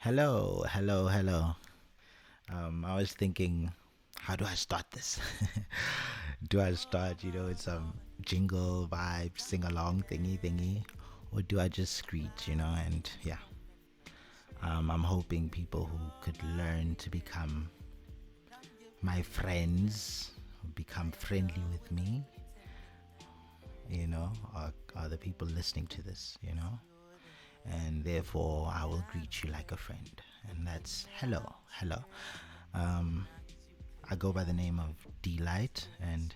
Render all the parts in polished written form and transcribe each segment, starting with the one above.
Hello, hello, hello. I was thinking, how do I start this? Do I start, with some jingle vibe, sing along thingy thingy, or do I just screech, And yeah, I'm hoping people who could learn to become my friends, become friendly with me, are the people listening to this. And therefore I will greet you like a friend. And that's hello, hello. Um, I go by the name of Delite, and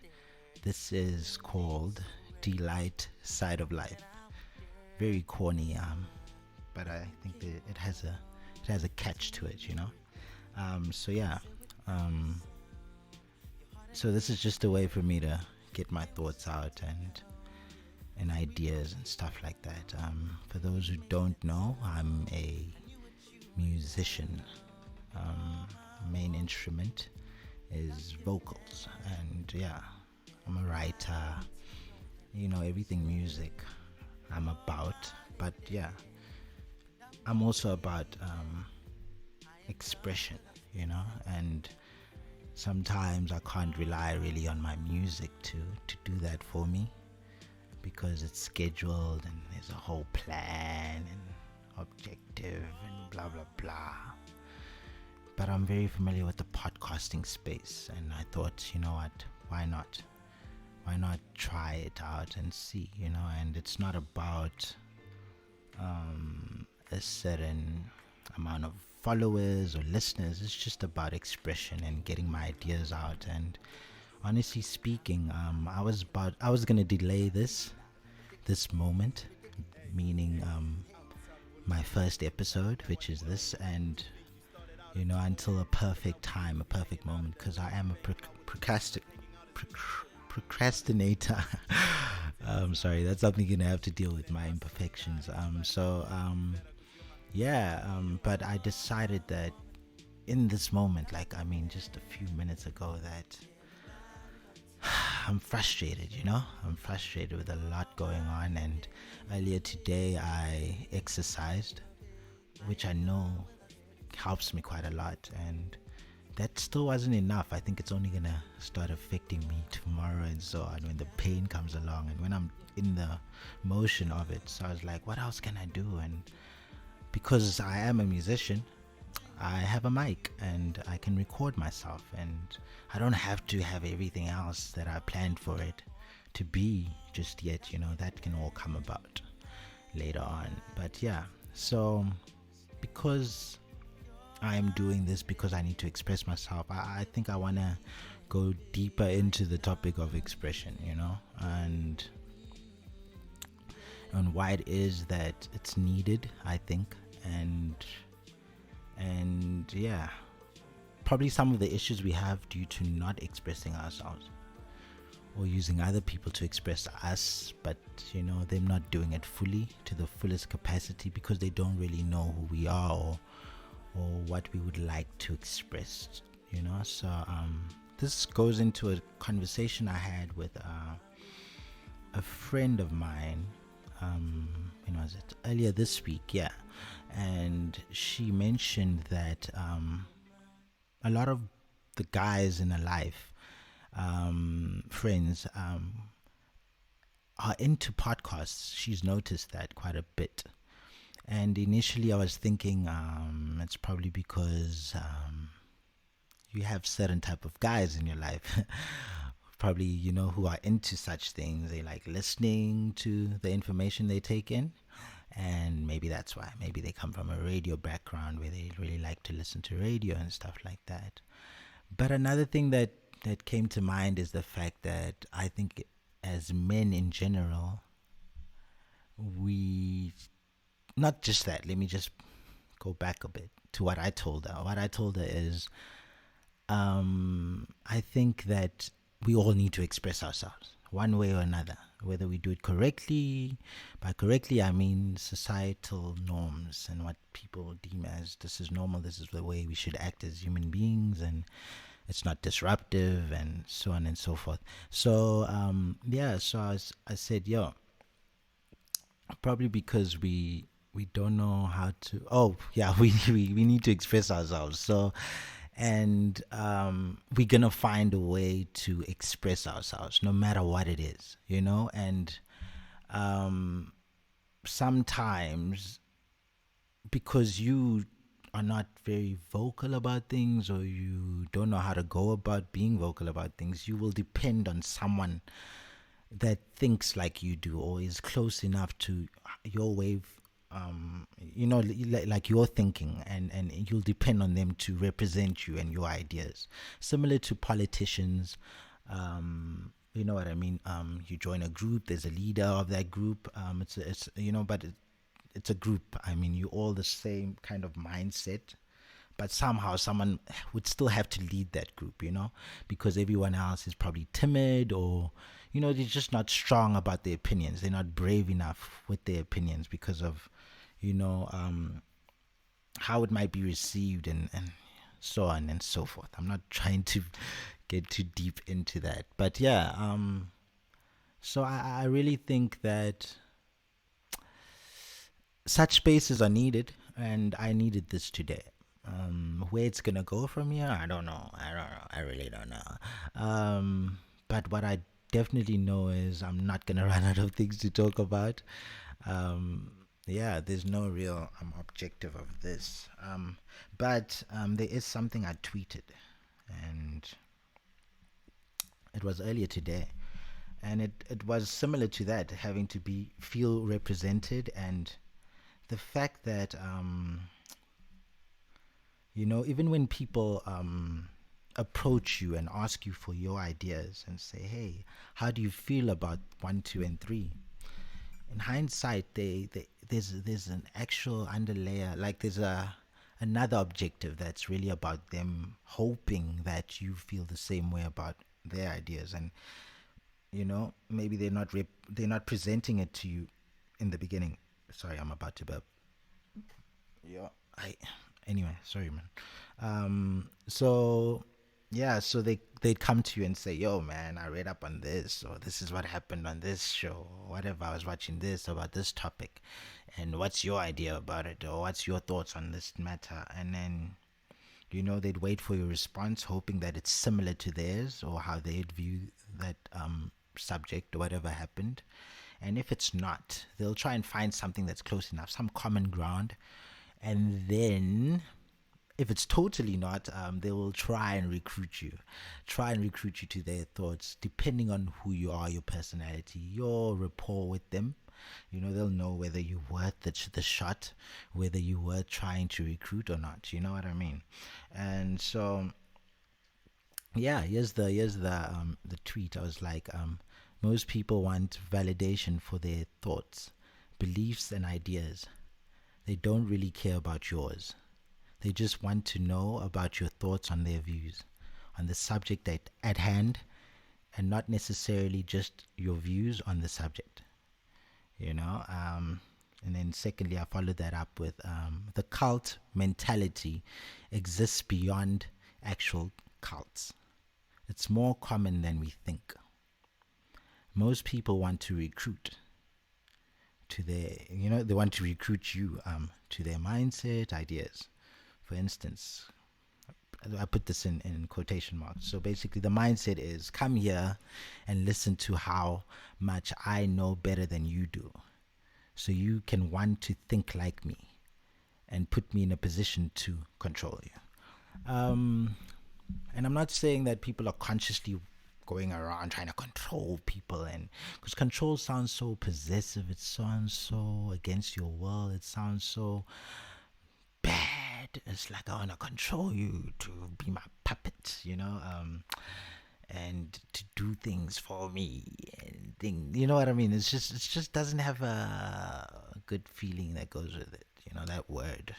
this is called Delite Side of Life. Very corny, but I think that it has a catch to it. So yeah, um, so this is just a way for me to get my thoughts out and ideas and stuff like that. For those who don't know, I'm a musician. Main instrument is vocals, and yeah, I'm a writer. Everything music I'm about, but yeah, I'm also about expression. And sometimes I can't rely really on my music to do that for me because it's scheduled and there's a whole plan and objective and blah blah blah. But I'm very familiar with the podcasting space, and I thought, you know what, why not? Why not try it out and see, And it's not about a certain amount of followers or listeners. It's just about expression and getting my ideas out. And honestly speaking, I was gonna delay this moment, meaning my first episode, which is this, and until a perfect time, a perfect moment, because I am a procrastinator. Sorry, that's something you're gonna have to deal with, my imperfections. Yeah. But I decided that in this moment, just a few minutes ago, that I'm frustrated. I'm frustrated with a lot going on, and earlier today I exercised, which I know helps me quite a lot, and that still wasn't enough. I think it's only gonna start affecting me tomorrow and so on when the pain comes along and when I'm in the motion of it. So I was like, what else can I do? And because I am a musician, I have a mic and I can record myself, and I don't have to have everything else that I planned for it to be just yet. That can all come about later on. But yeah, so because I'm doing this because I need to express myself, I think I want to go deeper into the topic of expression, and why it is that it's needed, I think, and yeah, probably some of the issues we have due to not expressing ourselves or using other people to express us, but them not doing it fully to the fullest capacity because they don't really know who we are or what we would like to express. So this goes into a conversation I had with a friend of mine. When was it? Earlier this week, yeah. And she mentioned that a lot of the guys in her life, friends, are into podcasts. She's noticed that quite a bit. And initially, I was thinking it's probably because you have certain type of guys in your life, probably who are into such things. They like listening to the information they take in, and maybe that's why. Maybe they come from a radio background where they really like to listen to radio and stuff like that. But another thing that came to mind is the fact that I think as men in general, we not just that. Let me just go back a bit to what I told her. What I told her is, I think that we all need to express ourselves one way or another, whether we do it correctly. By correctly, I mean societal norms and what people deem as this is normal, this is the way we should act as human beings, and it's not disruptive, and so on and so forth. So, yeah, so I said, yo, probably because we we don't know how to. Oh, yeah, we need to express ourselves. So, and we're gonna find a way to express ourselves, no matter what it is, you know. And um, sometimes because you are not very vocal about things, or you don't know how to go about being vocal about things, you will depend on someone that thinks like you do, or is close enough to your wave, like your thinking, and you'll depend on them to represent you and your ideas, similar to politicians. You know what I mean? You join a group, there's a leader of that group. It's but it's a group. I mean, you all the same kind of mindset, but somehow someone would still have to lead that group, because everyone else is probably timid, or they're just not strong about their opinions. They're not brave enough with their opinions because of you know how it might be received, and so on and so forth. I'm not trying to get too deep into that, but yeah. So I really think that such spaces are needed, and I needed this today. Where it's gonna go from here, I don't know. I really don't know. But what I definitely know is I'm not gonna run out of things to talk about. Yeah, there's no real objective of this. But there is something I tweeted, and it was earlier today, and it was similar to that, having to feel represented, and the fact that even when people approach you and ask you for your ideas and say, hey, how do you feel about 1, 2, and 3, in hindsight, there's an actual underlayer, like there's another objective that's really about them hoping that you feel the same way about their ideas. And maybe they're not presenting it to you in the beginning. Sorry, I'm about to burp. Yeah. Anyway, sorry, man. So yeah, so they'd come to you and say, yo, man, I read up on this, or this is what happened on this show, or whatever. I was watching this about this topic, and what's your idea about it, or what's your thoughts on this matter? And then they'd wait for your response, hoping that it's similar to theirs, or how they'd view that subject, or whatever happened. And if it's not, they'll try and find something that's close enough, some common ground. And then if it's totally not, they will try and recruit you to their thoughts, depending on who you are, your personality, your rapport with them. They'll know whether you're worth the shot, whether you were trying to recruit or not. You know what I mean? And so, yeah, here's the tweet. I was like, most people want validation for their thoughts, beliefs, and ideas. They don't really care about yours. They just want to know about your thoughts on their views, on the subject at hand, and not necessarily just your views on the subject. And then secondly, I followed that up with the cult mentality exists beyond actual cults. It's more common than we think. Most people want to recruit to their, they want to recruit you to their mindset, ideas. For instance, I put this in quotation marks. So basically, the mindset is, come here and listen to how much I know better than you do, so you can want to think like me and put me in a position to control you. And I'm not saying that people are consciously going around trying to control people, and because control sounds so possessive, it sounds so against your will, it sounds so bad. It's like, I want to control you to be my puppet, and to do things for me, and you know what I mean? It just doesn't have a good feeling that goes with it, that word.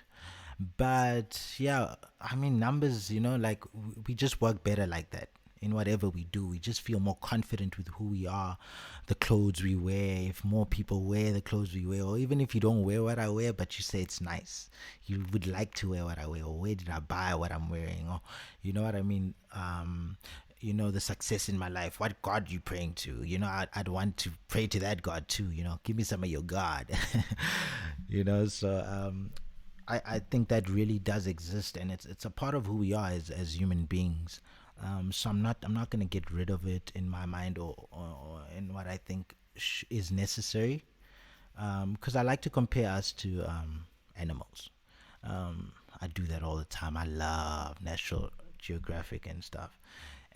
But yeah, I mean, numbers, like we just work better like that. In whatever we do, we just feel more confident with who we are, the clothes we wear. If more people wear the clothes we wear, or even if you don't wear what I wear, but you say it's nice, you would like to wear what I wear, or where did I buy what I'm wearing, or you know what I mean? the success in my life, what God you praying to? I'd want to pray to that God too. Give me some of your God. So I think that really does exist, and it's a part of who we are as human beings. So I'm not gonna get rid of it in my mind, or in what I think is necessary, because I like to compare us to animals. I do that all the time. I love National Geographic and stuff,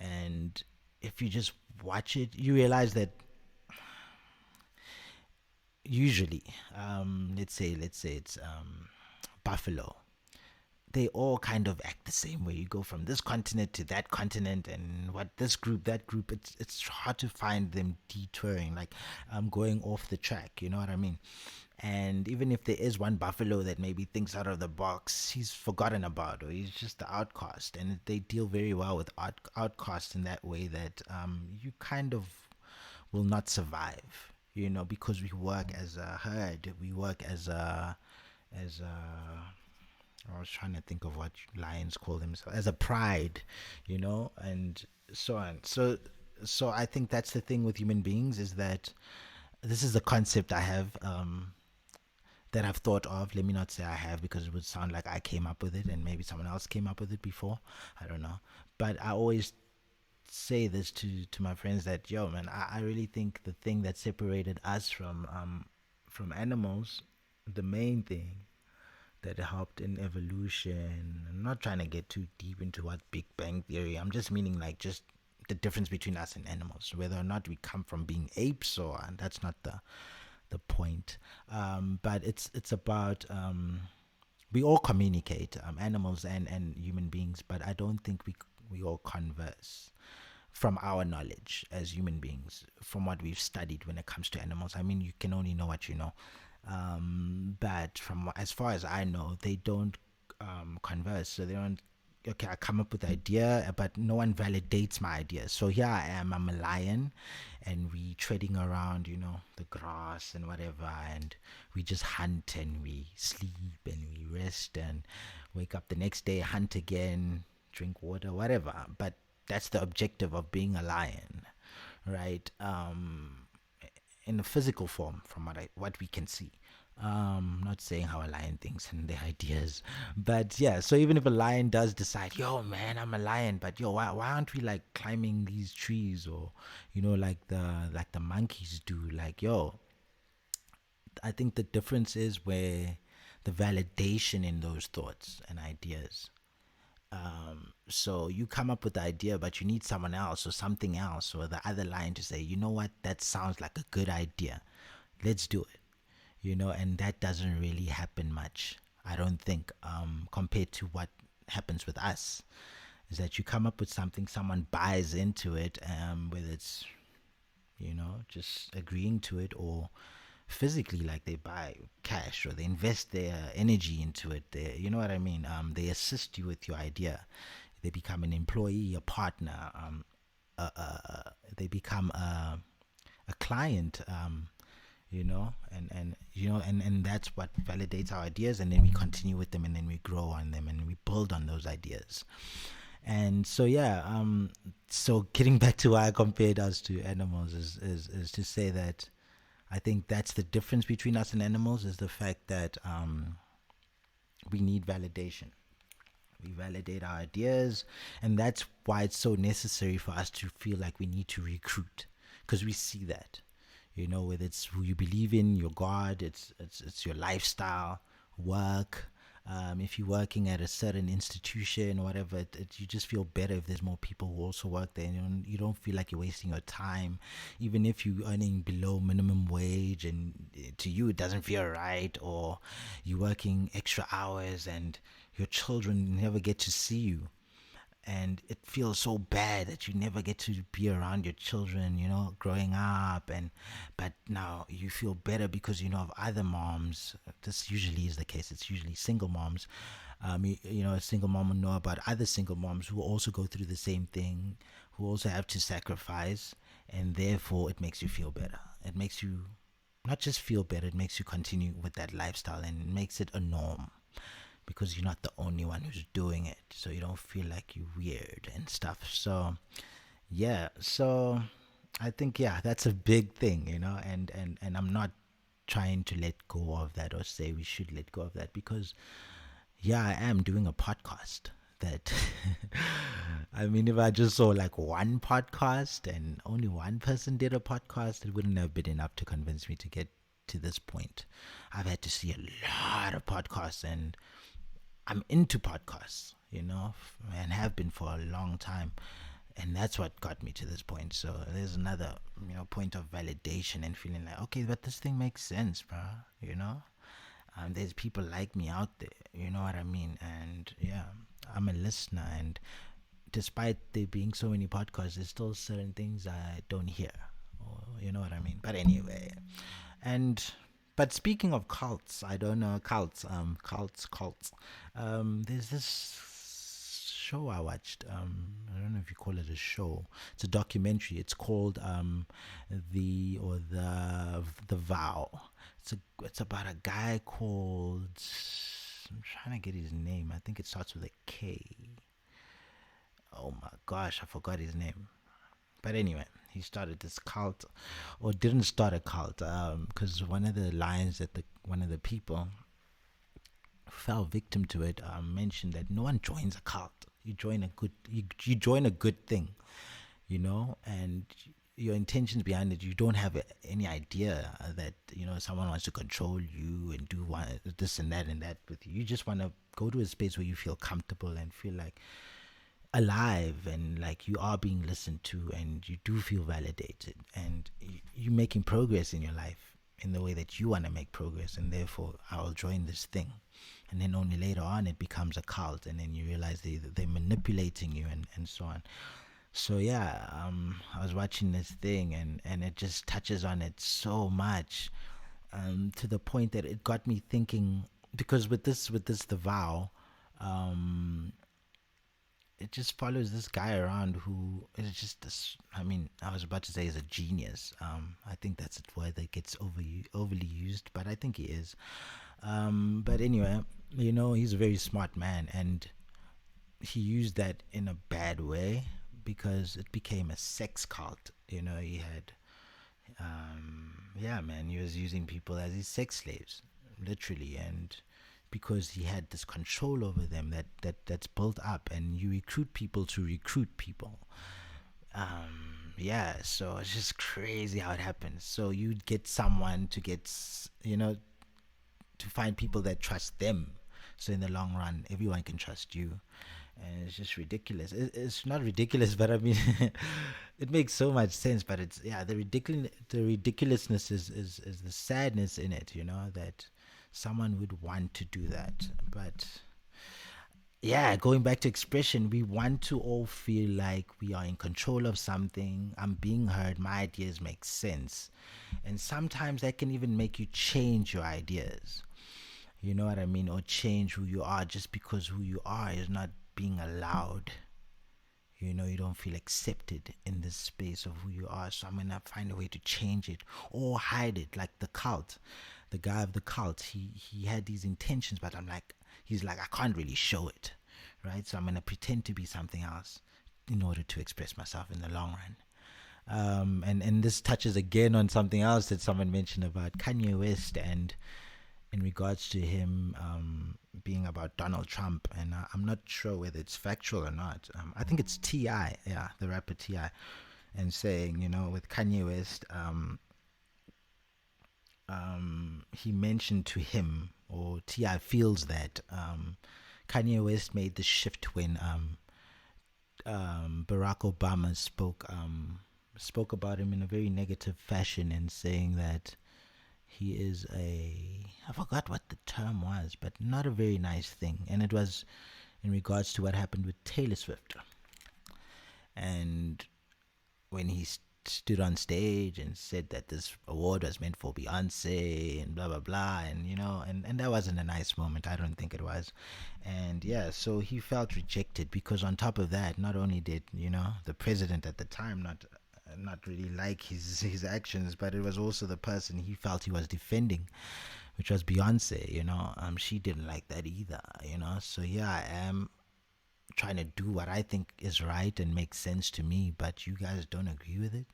and if you just watch it, you realize that usually, let's say it's buffalo. They all kind of act the same way. You go from this continent to that continent, and what this group, that group. It's hard to find them detouring, like going off the track. You know what I mean? And even if there is one buffalo that maybe thinks out of the box, he's forgotten about, or he's just the outcast. And they deal very well with outcasts in that way, that you kind of will not survive. Because we work as a herd, we work as a I was trying to think of what lions call themselves, as a pride, and so on. So I think that's the thing with human beings, is that this is the concept I have, that I've thought of. Let me not say I have, because it would sound like I came up with it and maybe someone else came up with it before. I don't know. But I always say this to my friends, that yo man, I really think the thing that separated us from animals, the main thing that helped in evolution. I'm not trying to get too deep into what Big Bang Theory. I'm just meaning, like, just the difference between us and animals, whether or not we come from being apes, or and that's not the point. But it's about, we all communicate, animals and human beings, but I don't think we all converse from our knowledge as human beings, from what we've studied when it comes to animals. I mean, you can only know what you know. But from as far as I know, they don't converse. So they don't. Okay, I come up with an idea, but no one validates my idea. So here I am. I'm a lion, and we treading around, the grass and whatever, and we just hunt and we sleep and we rest and wake up the next day, hunt again, drink water, whatever. But that's the objective of being a lion, right? In the physical form, from what we can see. Not saying how a lion thinks and their ideas, but yeah. So even if a lion does decide, yo man, I'm a lion, but yo, why aren't we like climbing these trees, or like the monkeys do? Like, yo, I think the difference is where the validation in those thoughts and ideas. So you come up with the idea, but you need someone else or something else, or the other line to say, you know what, that sounds like a good idea. Let's do it. And that doesn't really happen much, I don't think, compared to what happens with us. Is that you come up with something, someone buys into it, whether it's, just agreeing to it, or physically, like they buy cash, or they invest their energy into it. You know what I mean? They assist you with your idea. They become an employee, a partner. They become a client. And that's what validates our ideas, and then we continue with them, and then we grow on them, and we build on those ideas. And so yeah, so getting back to why I compared us to animals is to say that I think that's the difference between us and animals, is the fact that we need validation. We validate our ideas, and that's why it's so necessary for us to feel like we need to recruit, because we see that, whether it's who you believe in, your God, it's your lifestyle, work. If you're working at a certain institution or whatever, you just feel better if there's more people who also work there. And you don't feel like you're wasting your time, even if you're earning below minimum wage, and to you it doesn't feel right, or you're working extra hours and your children never get to see you, and it feels so bad that you never get to be around your children, growing up. But now you feel better because of other moms. This usually is the case. It's usually single moms. A single mom will know about other single moms who also go through the same thing, who also have to sacrifice, and therefore it makes you feel better. It makes you not just feel better, it makes you continue with that lifestyle, and it makes it a norm, because you're not the only one who's doing it, so you don't feel like you're weird and stuff. So Yeah, so I think yeah, that's a big thing, you know, and I'm not trying to let go of that or say we should let go of that because yeah, I am doing a podcast that I mean if I just saw like one podcast and only one person did a podcast, it wouldn't have been enough to convince me to get to this point. I've had to see a lot of podcasts and I'm into podcasts, you know, and have been for a long time. And that's what got me to this point. So there's another, you know, point of validation and feeling like, okay, but this thing makes sense, bro. You know, there's people like me out there. You know what I mean? And yeah, I'm a listener, and despite there being so many podcasts, there's still certain things I don't hear. Or, you know what I mean? But anyway, and but speaking of cults, I don't know cults, cults. There's this show I watched. I don't know if you call it a show. It's a documentary. It's called the Vow. It's about a guy called. I'm trying to get his name. I think it starts with a K. Oh my gosh, I forgot his name. But anyway, he started this cult, or didn't start a cult, because one of the lines that one of the people fell victim to it mentioned that no one joins a cult. You join a good thing, you know, and your intentions behind it. You don't have any idea that someone wants to control you and do this and that with you. You just want to go to a space where you feel comfortable and feel like alive and like you are being listened to and you do feel validated and you're making progress in your life in the way that you want to make progress, and therefore I'll join this thing. And then only later on it becomes a cult, and then you realize they're manipulating you and so on. So yeah, I was watching this thing and it just touches on it so much, to the point that it got me thinking, because with this the Vow, um, it just follows this guy around who is just this. I mean, I was about to say he's a genius. I think that's a word that gets overly used, but I think he is. But anyway, he's a very smart man, and he used that in a bad way because it became a sex cult. He had, yeah, man, he was using people as his sex slaves, literally, and because he had this control over them that's built up, and you recruit people to recruit people. Yeah, so it's just crazy how it happens. So you'd get someone to to find people that trust them. So in the long run, everyone can trust you, and it's just ridiculous. It's not ridiculous, but I mean, it makes so much sense. But it's the ridiculousness is the sadness in it. That someone would want to do that, but yeah, going back to expression, we want to all feel like we are in control of something. I'm being heard. My ideas make sense, and sometimes that can even make you change your ideas. You know what I mean? Or change who you are just because who you are is not being allowed. You don't feel accepted in this space of who you are. So I'm going to find a way to change it or hide it, like the cult. The guy of the cult, he had these intentions, but he's like, I can't really show it. Right? So I'm going to pretend to be something else in order to express myself in the long run. And this touches again on something else that someone mentioned about Kanye West, and in regards to him being about Donald Trump, and I'm not sure whether it's factual or not. I think it's T.I., yeah, the rapper T.I., and saying, with Kanye West, he mentioned to him, or T.I. feels that Kanye West made the shift when Barack Obama spoke about him in a very negative fashion, and saying that he is I forgot what the term was, but not a very nice thing. And it was in regards to what happened with Taylor Swift. And when he stood on stage and said that this award was meant for Beyonce and blah, blah, blah. And, and that wasn't a nice moment. I don't think it was. And yeah, so he felt rejected because on top of that, not only did, the president at the time not really like his actions, but it was also the person he felt he was defending, which was Beyonce. She didn't like that either. So yeah, I am trying to do what I think is right and makes sense to me, but you guys don't agree with it.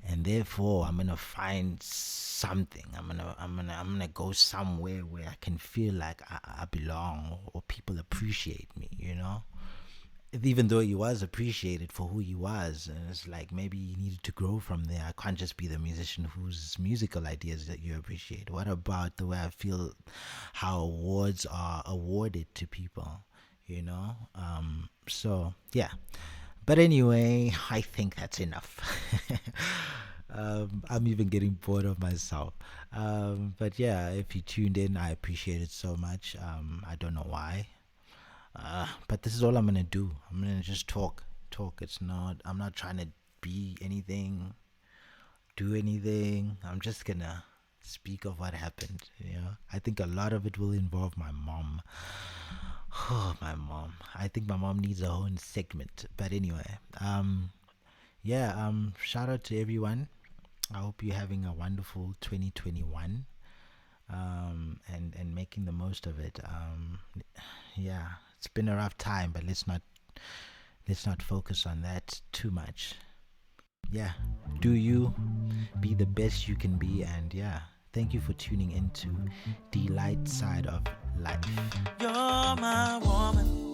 And therefore I'm gonna find something. I'm gonna go somewhere where I can feel like I belong, or people appreciate me, you know. Even though he was appreciated for who he was, and it's like maybe he needed to grow from there. I can't just be the musician whose musical ideas that you appreciate. What about the way I feel, how awards are awarded to people, you know? So yeah, but anyway, I think that's enough. I'm even getting bored of myself. But yeah, if you tuned in, I appreciate it so much. I don't know why. But this is all I'm gonna do. I'm gonna just talk. Talk. It's not, I'm not trying to be anything, do anything. I'm just gonna speak of what happened. You know, I think a lot of it will involve my mom. Oh, my mom. I think my mom needs a own segment. But anyway, yeah. Shout out to everyone. I hope you're having a wonderful 2021. And making the most of it. Yeah, it's been a rough time, but let's not focus on that too much. Yeah, do you be the best you can be, and yeah, thank you for tuning into Delite Side of Life. You're my woman.